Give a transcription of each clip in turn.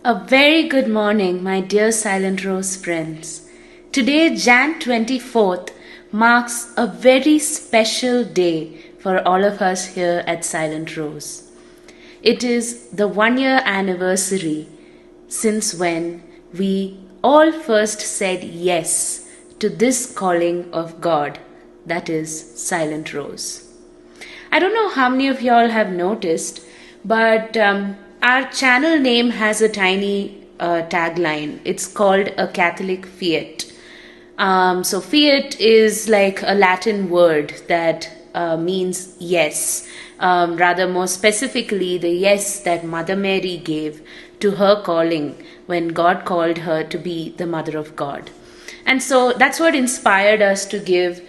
A very good morning, my dear Silent Rose friends. Today, Jan 24th, marks a very special day for all of us here at Silent Rose. It is the 1 year anniversary since when we all first said yes to this calling of God, that is Silent Rose. I don't know how many of y'all have noticed, but our channel name has a tiny tagline. It's called a Catholic Fiat. So fiat is like a Latin word that means yes. Rather more specifically, the yes that Mother Mary gave to her calling when God called her to be the Mother of God. And so that's what inspired us to give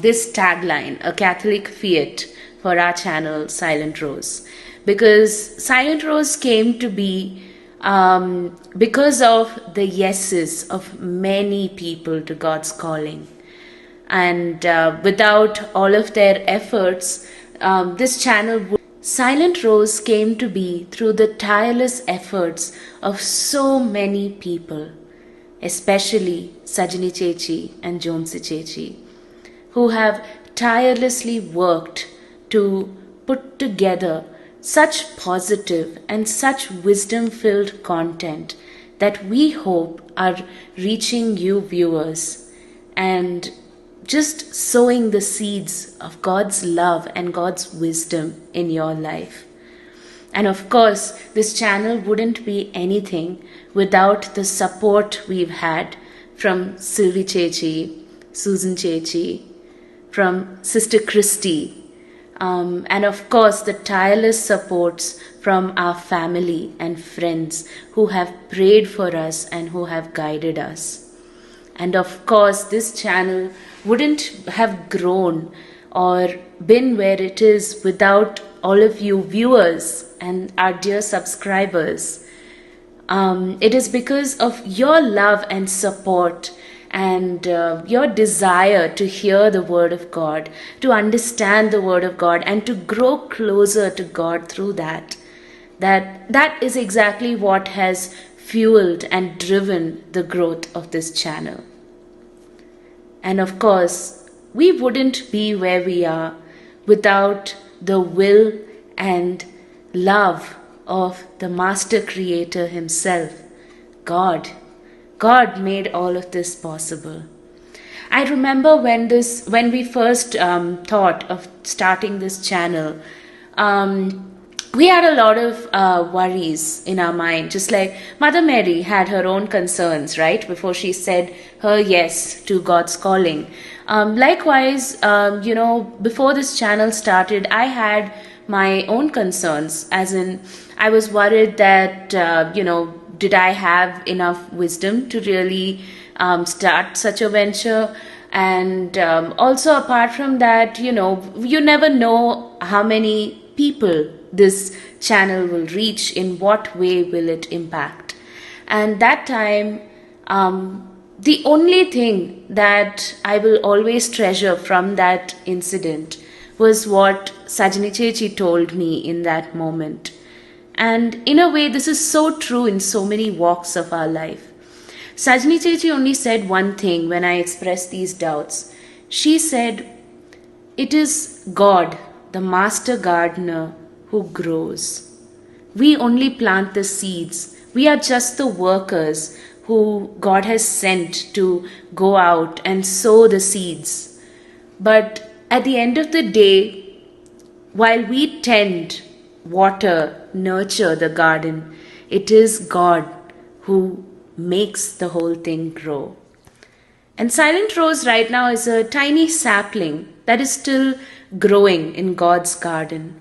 this tagline, a Catholic Fiat, for our channel Silent Rose, because Silent Rose came to be because of the yeses of many people to God's calling. And without all of their efforts, this channel would. Silent Rose came to be through the tireless efforts of so many people, especially Sajani Chechi and Jonsi Chechi, who have tirelessly worked to put together such positive and such wisdom-filled content that we hope are reaching you viewers and just sowing the seeds of God's love and God's wisdom in your life. And of course, this channel wouldn't be anything without the support we've had from Sylvie Chechi, Susan Chechi, from Sister Christy, and of course the tireless supports from our family and friends who have prayed for us and who have guided us. And of course, this channel wouldn't have grown or been where it is without all of you viewers and our dear subscribers. It is because of your love and support and your desire to hear the Word of God, to understand the Word of God, and to grow closer to God through that is exactly what has fueled and driven the growth of this channel. And of course, we wouldn't be where we are without the will and love of the Master Creator Himself, God. God made all of this possible. I remember when we first thought of starting this channel, we had a lot of worries in our mind, just like Mother Mary had her own concerns, right, before she said her yes to God's calling. Likewise, before this channel started, I had my own concerns, as in I was worried that, did I have enough wisdom to really start such a venture? And also apart from that, you never know how many people this channel will reach, in what way will it impact. And that time, the only thing that I will always treasure from that incident was what Sajani Chechi told me in that moment. And in a way, this is so true in so many walks of our life. Sajani Chechi only said one thing when I expressed these doubts. She said, "It is God, the master gardener, who grows. We only plant the seeds. We are just the workers who God has sent to go out and sow the seeds. But at the end of the day, while we tend, water, nurture the garden, it is God who makes the whole thing grow." And Silent Rose right now is a tiny sapling that is still growing in God's garden.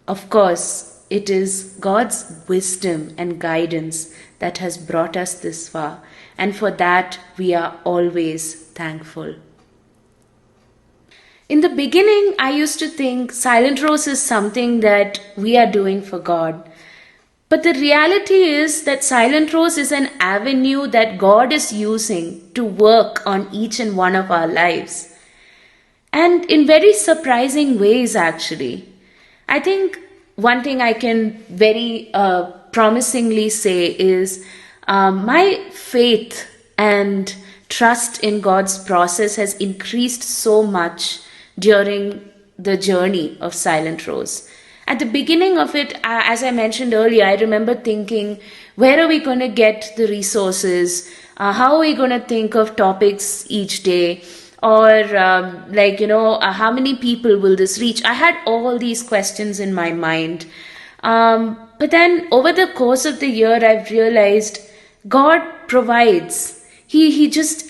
Of course, it is God's wisdom and guidance that has brought us this far, and for that we are always thankful. In the beginning, I used to think Silent Rose is something that we are doing for God. But the reality is that Silent Rose is an avenue that God is using to work on each and one of our lives. And in very surprising ways, actually. I think one thing I can very promisingly say is my faith and trust in God's process has increased so much during the journey of Silent Rose. At the beginning of it, as I mentioned earlier, I remember thinking, where are we going to get the resources? How are we going to think of topics each day? Or how many people will this reach? I had all these questions in my mind. But then over the course of the year, I've realized God provides. He just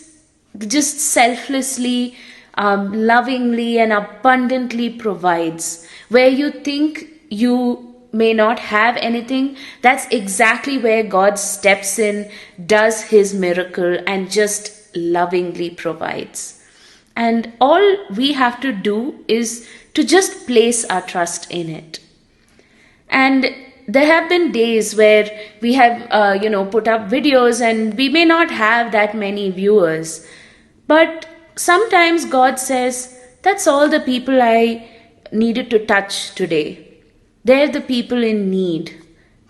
selflessly, lovingly and abundantly provides. Where you think you may not have anything, that's exactly where God steps in, does his miracle, and just lovingly provides. And all we have to do is to just place our trust in it. And there have been days where we have, put up videos and we may not have that many viewers. But sometimes God says, that's all the people I needed to touch today. They're the people in need.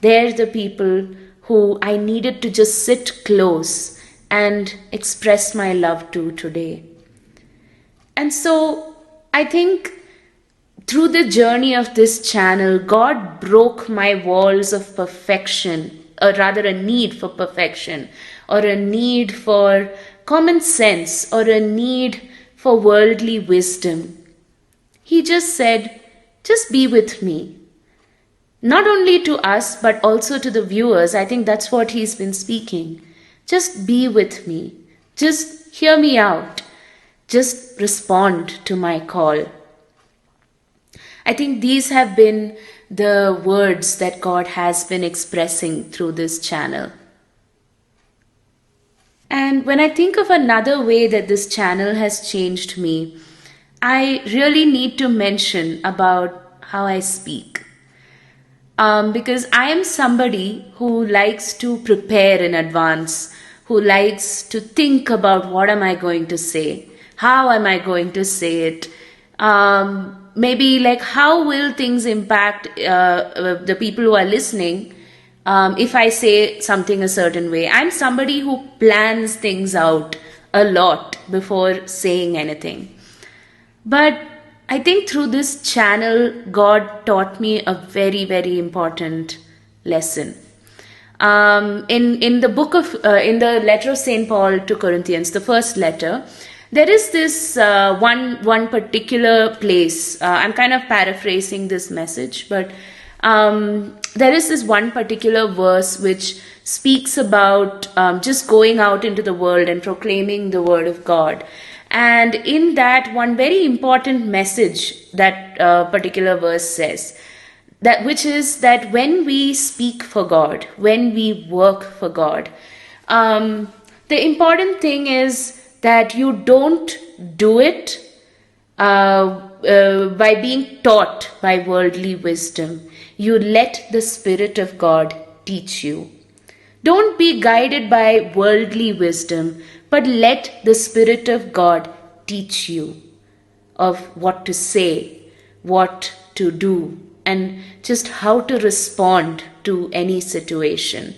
They're the people who I needed to just sit close and express my love to today. And so I think through the journey of this channel, God broke my walls of perfection, or rather a need for perfection, or a need for common sense, or a need for worldly wisdom. He just said, just be with me. Not only to us, but also to the viewers. I think that's what he's been speaking. Just be with me. Just hear me out. Just respond to my call. I think these have been the words that God has been expressing through this channel. And when I think of another way that this channel has changed me, I really need to mention about how I speak. Because I am somebody who likes to prepare in advance, who likes to think about what am I going to say, how am I going to say it, maybe like how will things impact the people who are listening if I say something a certain way. I'm somebody who plans things out a lot before saying anything. But I think through this channel, God taught me a very, very important lesson. In the book of, in the letter of St. Paul to Corinthians, the first letter, there is this one particular place. I'm kind of paraphrasing this message, but there is this one particular verse which speaks about just going out into the world and proclaiming the word of God. And in that, one very important message that particular verse says, that which is that when we speak for God, when we work for God, the important thing is that you don't do it by being taught by worldly wisdom. You let the Spirit of God teach you. Don't be guided by worldly wisdom, but let the Spirit of God teach you of what to say, what to do, and just how to respond to any situation.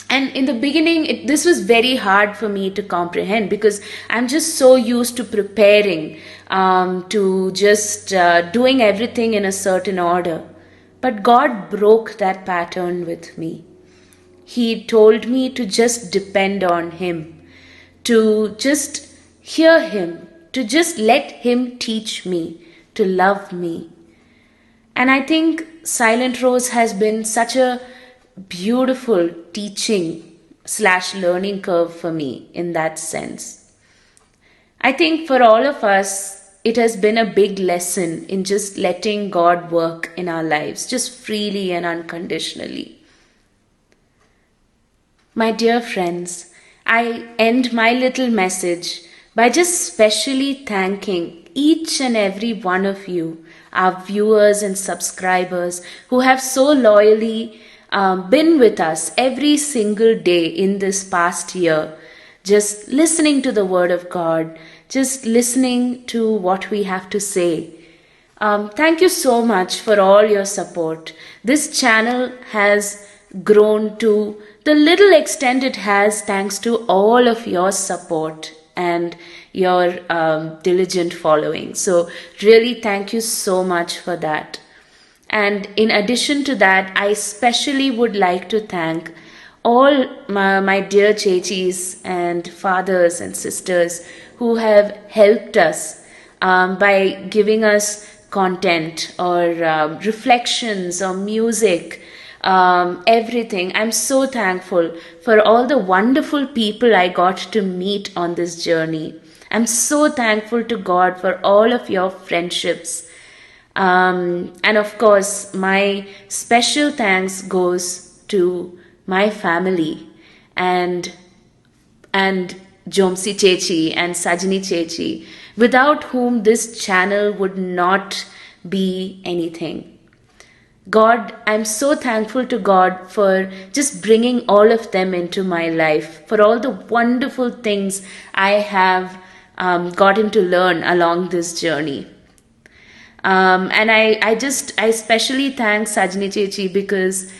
And in the beginning, this was very hard for me to comprehend because I'm just so used to preparing, to just doing everything in a certain order. But God broke that pattern with me. He told me to just depend on Him, to just hear Him, to just let Him teach me, to love me. And I think Silent Rose has been such a beautiful teaching / learning curve for me in that sense. I think for all of us, it has been a big lesson in just letting God work in our lives, just freely and unconditionally. My dear friends, I end my little message by just specially thanking each and every one of you, our viewers and subscribers who have so loyally been with us every single day in this past year, just listening to the Word of God, just listening to what we have to say. Thank you so much for all your support. This channel has grown to the little extent it has thanks to all of your support and your diligent following. So, really, thank you so much for that. And in addition to that, I especially would like to thank all my dear chechis and fathers and sisters who have helped us by giving us content or reflections or music, everything. I'm so thankful for all the wonderful people I got to meet on this journey. I'm so thankful to God for all of your friendships. And of course, my special thanks goes to my family and Jomsi Chechi and Sajini Chechi, without whom this channel would not be anything. God, I'm so thankful to God for just bringing all of them into my life, for all the wonderful things I have gotten to learn along this journey. And I especially thank Sajini Chechi because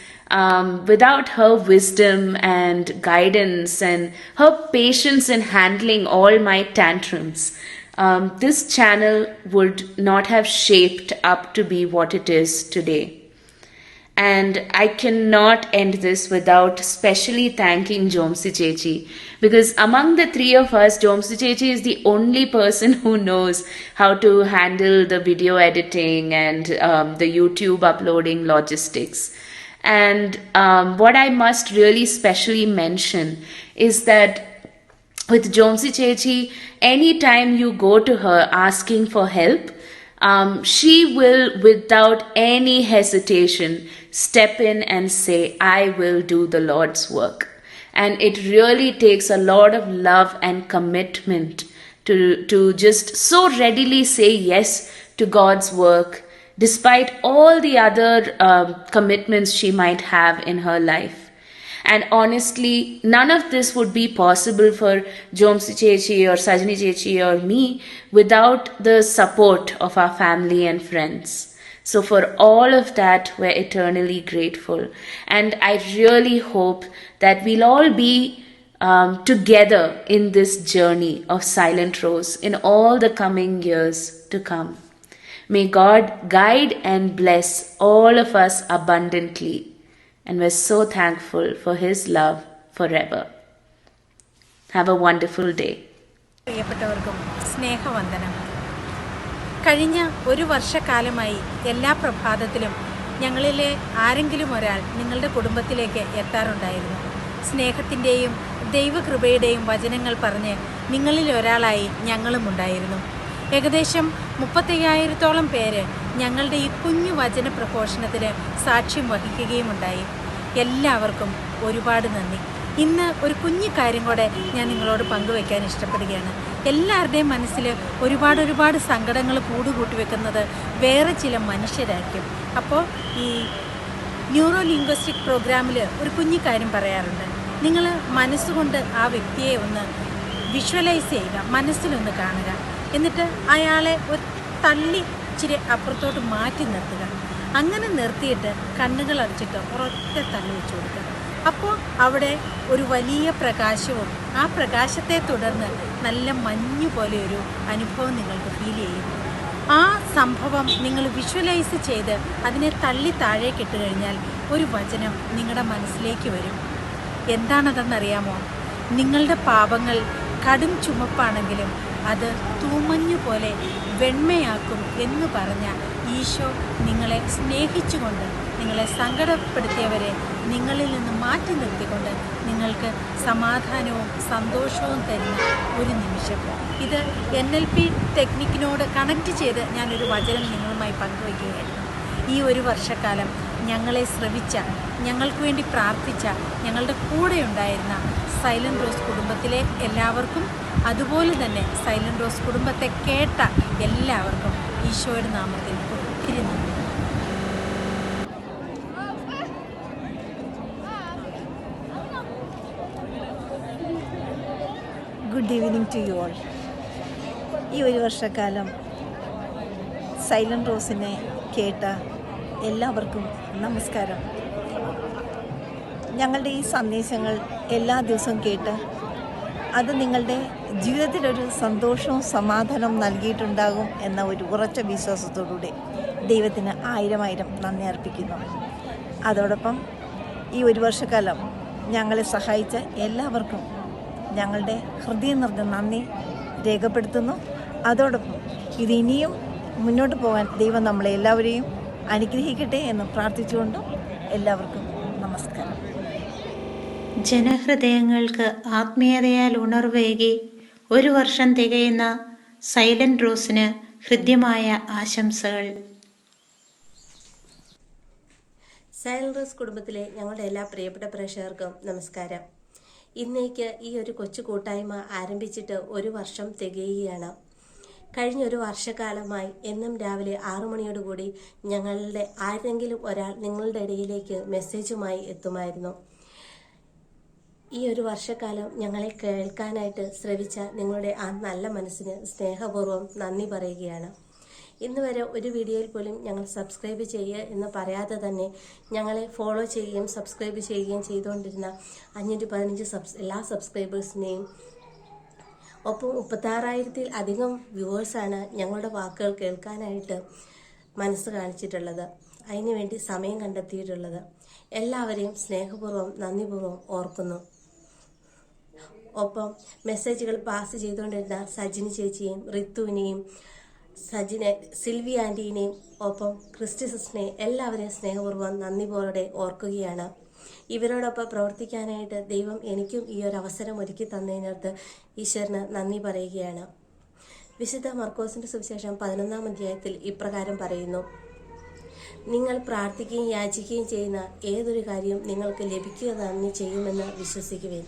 without her wisdom and guidance and her patience in handling all my tantrums, this channel would not have shaped up to be what it is today. And I cannot end this without specially thanking Jomsi Chechi, because among the three of us, Jomsi Chechi is the only person who knows how to handle the video editing and the YouTube uploading logistics. And what I must really specially mention is that with Jomsi Chechi, anytime you go to her asking for help, she will, without any hesitation, step in and say, I will do the Lord's work. And it really takes a lot of love and commitment to just so readily say yes to God's work, despite all the other commitments she might have in her life. And honestly, none of this would be possible for Jomsi Chechi or Sajini Chechi or me without the support of our family and friends. So for all of that, we're eternally grateful. And I really hope that we'll all be together in this journey of Silent Rose in all the coming years to come. May God guide and bless all of us abundantly. And we're so thankful for His love forever. Have a wonderful day. പ്രിയപ്പെട്ടവർക്കും സ്നേഹവന്ദനം. കഴിഞ്ഞ ഒരു വർഷക്കാലമായി എല്ലാ പ്രഭാതത്തിലും ഞങ്ങളിലെ ആരെങ്കിലും ഒരാൾ നിങ്ങളുടെ കുടുംബത്തിലേക്ക് എത്താറുണ്ടായിരുന്നു. സ്നേഹത്തിൻ്റെയും ദൈവകൃപയുടെയും വചനങ്ങൾ പറഞ്ഞ് നിങ്ങളിൽ ഒരാളായി ഞങ്ങളും ഉണ്ടായിരുന്നു. ഏകദേശം 35,000-ഓളം പേര് ഞങ്ങളുടെ ഈ കുഞ്ഞു വചന പ്രഘോഷണത്തിന് സാക്ഷ്യം വഹിക്കുകയുമുണ്ടായി. എല്ലാവർക്കും ഒരുപാട് നന്ദി. ഇന്ന് ഒരു കുഞ്ഞു കാര്യം കൂടെ ഞാൻ നിങ്ങളോട് പങ്കുവയ്ക്കാൻ ഇഷ്ടപ്പെടുകയാണ്. എല്ലാവരുടെയും മനസ്സിൽ ഒരുപാട് സങ്കടങ്ങൾ കൂടുകൂട്ടി വെക്കുന്നത് വേറെ ചില മനുഷ്യരായിരിക്കും. അപ്പോൾ ഈ ന്യൂറോ ലിംഗ്വിസ്റ്റിക് പ്രോഗ്രാമിൽ ഒരു കുഞ്ഞു കാര്യം പറയാറുണ്ട്. നിങ്ങൾ മനസ്സുകൊണ്ട് ആ വ്യക്തിയെ ഒന്ന് വിഷ്വലൈസ് ചെയ്യുക, മനസ്സിലൊന്ന് കാണുക. എന്നിട്ട് അയാളെ ഒരു തള്ളി ഇച്ചിരി അപ്പുറത്തോട്ട് മാറ്റി നിർത്തുക. അങ്ങനെ നിർത്തിയിട്ട് കണ്ണുകൾ അടച്ചിട്ട് ഒരൊറ്റ തള്ളി വെച്ച് കൊടുക്കുക. അപ്പോൾ അവിടെ ഒരു വലിയ പ്രകാശവും ആ പ്രകാശത്തെ തുടർന്ന് നല്ല മഞ്ഞു പോലെ ഒരു അനുഭവം നിങ്ങൾക്ക് ഫീൽ ചെയ്യും. ആ സംഭവം നിങ്ങൾ വിഷ്വലൈസ് ചെയ്ത് അതിനെ തള്ളി താഴേക്ക് ഇട്ട് കഴിഞ്ഞാൽ ഒരു വചനം നിങ്ങളുടെ മനസ്സിലേക്ക് വരും. എന്താണതെന്നറിയാമോ? നിങ്ങളുടെ പാപങ്ങൾ കടും ചുമപ്പാണെങ്കിലും അത് തൂമഞ്ഞു പോലെ വെണ്മയാക്കും എന്ന് പറഞ്ഞ ഈശോ നിങ്ങളെ സ്നേഹിച്ചുകൊണ്ട്, നിങ്ങളെ സങ്കടപ്പെടുത്തിയവരെ നിങ്ങളിൽ നിന്ന് മാറ്റി നിർത്തിക്കൊണ്ട് നിങ്ങൾക്ക് സമാധാനവും സന്തോഷവും തരുന്ന ഒരു നിമിഷം. ഇത് NLP ടെക്നിക്കിനോട് കണക്റ്റ് ചെയ്ത് ഞാനൊരു വചനം നിങ്ങളുമായി പങ്കുവയ്ക്കുകയായിരുന്നു. ഈ ഒരു വർഷക്കാലം ഞങ്ങളെ ശ്രവിച്ച, ഞങ്ങൾക്ക് വേണ്ടി പ്രാർത്ഥിച്ച, ഞങ്ങളുടെ കൂടെ ഉണ്ടായിരുന്ന സൈലൻറ്റ് റോസ് കുടുംബത്തിലെ എല്ലാവർക്കും, അതുപോലെ തന്നെ സൈലൻറ്റ് റോസ് കുടുംബത്തെ കേട്ട എല്ലാവർക്കും ഈശോയുടെ നാമത്തിൽ ഒത്തിരി നന്ദി. Good evening to you all. ഈ ഒരു വർഷക്കാലം സൈലന്റ് റോസിനെ കേട്ട എല്ലാവർക്കും നമസ്കാരം. ഞങ്ങളുടെ ഈ സന്ദേശങ്ങൾ എല്ലാ ദിവസവും കേട്ട് അത് നിങ്ങളുടെ ജീവിതത്തിലൊരു സന്തോഷവും സമാധാനവും നൽകിയിട്ടുണ്ടാകും എന്ന ഒരു ഉറച്ച വിശ്വാസത്തോടുകൂടി ദൈവത്തിന് ആയിരം നന്ദി അർപ്പിക്കുന്നു. അതോടൊപ്പം ഈ ഒരു വർഷക്കാലം ഞങ്ങളെ സഹായിച്ച എല്ലാവർക്കും ഞങ്ങളുടെ ഹൃദയം നിറഞ്ഞ നന്ദി രേഖപ്പെടുത്തുന്നു. അതോടൊപ്പം ഇത് ഇനിയും മുന്നോട്ട് പോകാൻ ദൈവം നമ്മളെ എല്ലാവരെയും അനുഗ്രഹിക്കട്ടെ എന്ന് പ്രാർത്ഥിച്ചുകൊണ്ടും എല്ലാവർക്കും നമസ്കാരം. ജനഹൃദയങ്ങൾക്ക് ആത്മീയതയാൽ ഉണർവേകി 1 വർഷം തികയുന്ന സൈലന്റ് റോസിന് ഹൃദ്യമായ ആശംസകൾ. സൈലന്റ് റോസ് കുടുംബത്തിലെ ഞങ്ങളുടെ എല്ലാ പ്രിയപ്പെട്ട പ്രേക്ഷകർക്കും നമസ്കാരം. ഇന്നേക്ക് ഈ ഒരു കൊച്ചു കൂട്ടായ്മ ആരംഭിച്ചിട്ട് 1 വർഷം തികയുകയാണ്. കഴിഞ്ഞ 1 വർഷക്കാലമായി എന്നും രാവിലെ 6 മണിയോടുകൂടി ഞങ്ങളുടെ ആരെങ്കിലും ഒരാൾ നിങ്ങളുടെ ഇടയിലേക്ക് മെസ്സേജുമായി എത്തുമായിരുന്നു. ഈ 1 വർഷക്കാലം ഞങ്ങളെ കേൾക്കാനായിട്ട് ശ്രവിച്ച നിങ്ങളുടെ ആ നല്ല മനസ്സിന് സ്നേഹപൂർവ്വം നന്ദി പറയുകയാണ്. ഇന്ന് വരെ ഒരു വീഡിയോയിൽ പോലും ഞങ്ങൾ സബ്സ്ക്രൈബ് ചെയ്യുക എന്ന് പറയാതെ തന്നെ ഞങ്ങളെ ഫോളോ ചെയ്യുകയും സബ്സ്ക്രൈബ് ചെയ്യുകയും ചെയ്തുകൊണ്ടിരുന്ന 515 എല്ലാ സബ്സ്ക്രൈബേഴ്സിനെയും ഒപ്പം 36,000-ൽ അധികം വ്യൂവേഴ്സാണ് ഞങ്ങളുടെ വാക്കുകൾ കേൾക്കാനായിട്ട് മനസ്സ് കാണിച്ചിട്ടുള്ളത്, അതിനുവേണ്ടി സമയം കണ്ടെത്തിയിട്ടുള്ളത്. എല്ലാവരെയും സ്നേഹപൂർവ്വം നന്ദിപൂർവ്വം ഓർക്കുന്നു. ഒപ്പം മെസ്സേജുകൾ പാസ് ചെയ്തുകൊണ്ടിരുന്ന സജിനി ചേച്ചിയെയും ഋത്തുവിനെയും സിൽവി ആൻറ്റീനെയും ഒപ്പം ക്രിസ്റ്റി സിസ്റ്ററിനെ എല്ലാവരെയും സ്നേഹപൂർവ്വം നന്ദിപൂർവ്വം ഓർക്കുകയാണ്. ഇവരോടൊപ്പം പ്രവർത്തിക്കാനായിട്ട് ദൈവം എനിക്കും ഈ ഒരു അവസരം ഒരുക്കി തന്നതിനകത്ത് ഈശ്വരന് നന്ദി പറയുകയാണ്. വിശുദ്ധ മർക്കോസിന്റെ സുവിശേഷം 11-ാം അധ്യായത്തിൽ ഇപ്രകാരം പറയുന്നു: നിങ്ങൾ പ്രാർത്ഥിക്കുകയും യാചിക്കുകയും ചെയ്യുന്ന ഏതൊരു കാര്യവും നിങ്ങൾക്ക് ലഭിക്കുക തന്നെ ചെയ്യുമെന്ന് വിശ്വസിക്കുവിൻ.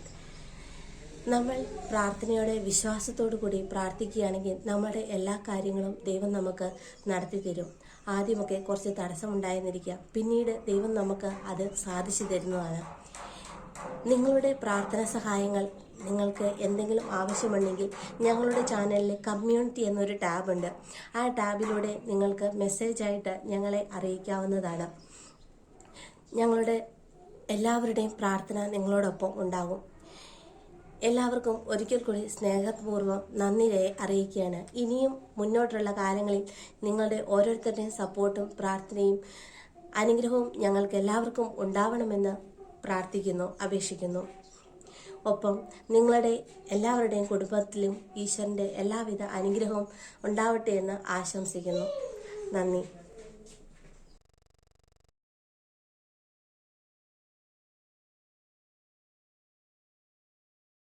നമ്മൾ പ്രാർത്ഥനയോടെ വിശ്വാസത്തോടു കൂടി പ്രാർത്ഥിക്കുകയാണെങ്കിൽ നമ്മുടെ എല്ലാ കാര്യങ്ങളും ദൈവം നമുക്ക് നടത്തി തരും. ആദ്യമൊക്കെ കുറച്ച് തടസ്സമുണ്ടായെന്നിരിക്കുക, പിന്നീട് ദൈവം നമുക്ക് അത് സാധിച്ചു തരുന്നതാണ്. നിങ്ങളുടെ പ്രാർത്ഥന സഹായങ്ങൾ നിങ്ങൾക്ക് എന്തെങ്കിലും ആവശ്യമുണ്ടെങ്കിൽ ഞങ്ങളുടെ ചാനലിൽ കമ്മ്യൂണിറ്റി എന്നൊരു ടാബുണ്ട്. ആ ടാബിലൂടെ നിങ്ങൾക്ക് മെസ്സേജായിട്ട് ഞങ്ങളെ അറിയിക്കാവുന്നതാണ്. ഞങ്ങളുടെ എല്ലാവരുടെയും പ്രാർത്ഥന നിങ്ങളോടൊപ്പം ഉണ്ടാകും. എല്ലാവർക്കും ഒരിക്കൽ കൂടി സ്നേഹപൂർവ്വം നന്ദി അറിയിക്കുകയാണ്. ഇനിയും മുന്നോട്ടുള്ള കാലങ്ങളിൽ നിങ്ങളുടെ ഓരോരുത്തരുടെയും സപ്പോർട്ടും പ്രാർത്ഥനയും അനുഗ്രഹവും ഞങ്ങൾക്ക് എല്ലാവർക്കും ഉണ്ടാവണമെന്ന് പ്രാർത്ഥിക്കുന്നു, അപേക്ഷിക്കുന്നു. ഒപ്പം നിങ്ങളുടെ എല്ലാവരുടെയും കുടുംബത്തിലും ഈശ്വരൻ്റെ എല്ലാവിധ അനുഗ്രഹവും ഉണ്ടാവട്ടെ എന്ന് ആശംസിക്കുന്നു. നന്ദി.